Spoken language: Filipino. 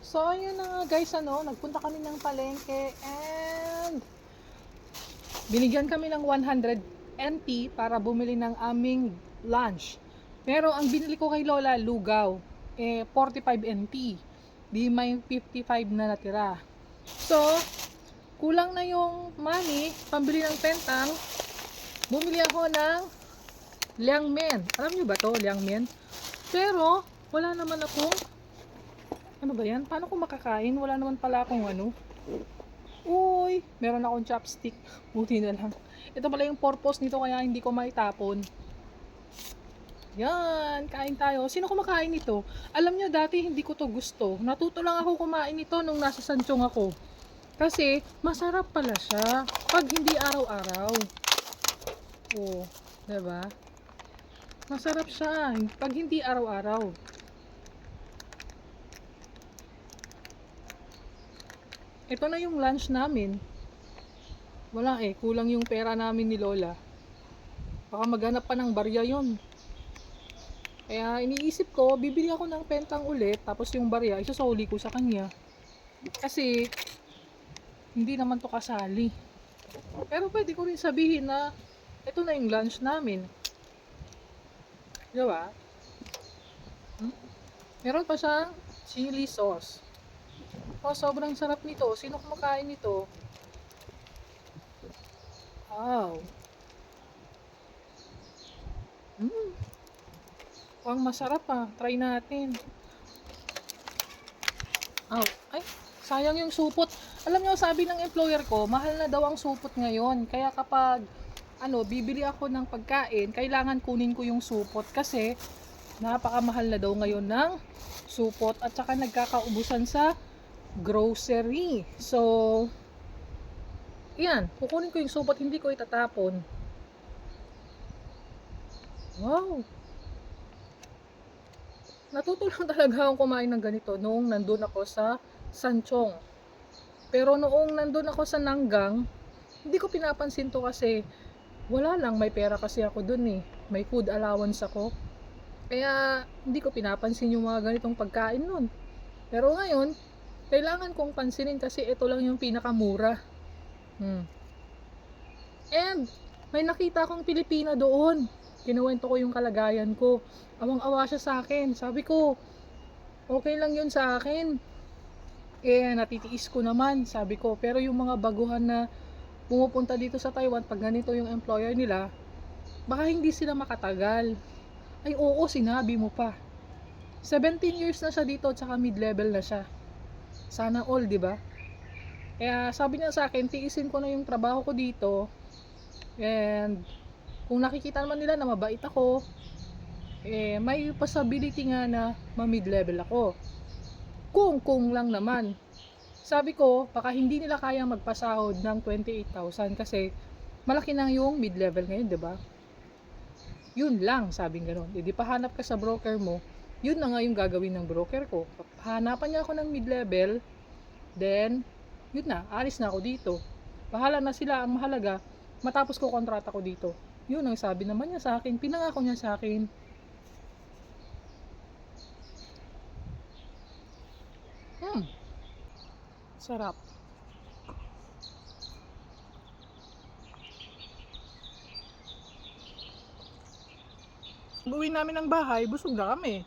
So, ayun na nga guys, nagpunta kami ng palengke and binigyan kami ng 100 NT para bumili ng aming lunch. Pero ang binili ko kay Lola, lugaw, 45 NT. Di may 55 na natira. So, kulang na yung money, pambili ng pentang, bumili ako ng liangmen. Alam nyo ba to, liangmen? Pero, wala naman akong ano ba yan? Paano ko makakain? Wala naman pala akong Uy, meron akong chopstick. Buti na lang. Ito pala yung purpose nito kaya hindi ko maitapon. Yan, kain tayo. Sino kumakain nito? Alam nyo, dati hindi ko to gusto. Natuto lang ako kumain nito nung nasa Sanchong ako. Kasi, masarap pala siya. Pag hindi araw-araw. Oh, diba? Masarap siya. Pag hindi araw-araw. Ito na yung lunch namin. Wala kulang yung pera namin ni Lola. Baka maghanap pa ng barya yon. Kaya iniisip ko, bibili ako ng pentang ulit, tapos yung barya, isasoli ko sa kanya. Kasi, hindi naman to kasali. Pero pwede ko rin sabihin na, ito na yung lunch namin. Diba? Meron pa siyang chili sauce. Oh, sobrang sarap nito. Sino kumakain nito? Wow. Mukhang masarap Try natin. Oh, ay, sayang yung supot. Alam nyo, sabi ng employer ko, mahal na daw ang supot ngayon. Kaya kapag, bibili ako ng pagkain, kailangan kunin ko yung supot. Kasi, napakamahal na daw ngayon ng supot. At saka nagkakaubusan sa grocery. So, yan, kukunin ko yung supot, hindi ko itatapon. Wow! Natuto lang talaga akong kumain ng ganito noong nandun ako sa Sanchong. Pero noong nandun ako sa Nanggang, hindi ko pinapansin to kasi wala lang, may pera kasi ako dun may food allowance ako. Kaya hindi ko pinapansin yung mga ganitong pagkain nun. Pero ngayon, kailangan kong pansinin kasi ito lang yung pinakamura. And may nakita akong Pilipina doon. Kinuwento ko yung kalagayan ko. Awang-awa siya sa akin. Sabi ko, okay lang yun sa akin. Natitiis ko naman, sabi ko. Pero yung mga baguhan na pumupunta dito sa Taiwan, pag ganito yung employer nila, baka hindi sila makatagal. Ay oo, sinabi mo pa. 17 years na siya dito, tsaka mid-level na siya. Sana all, di ba? Kaya sabi niya sa akin, tiisin ko na yung trabaho ko dito. And kung nakikita naman nila na mabait ako, may possibility nga na ma-mid-level ako. Kung lang naman. Sabi ko, baka hindi nila kaya magpasahod ng 28,000 kasi malaki na yung mid-level ngayon, 'di ba? Yun lang, sabing gano'n. Di pahanap ka sa broker mo, yun na nga yung gagawin ng broker ko. Hanapan niya ako ng mid-level, then, yun na, alis na ako dito. Bahala na sila, ang mahalaga, matapos ko kontrata ko dito. Yun ang sabi naman niya sa akin, pinangako niya sa akin. Sarap. Uwi namin ng bahay, busog na kami.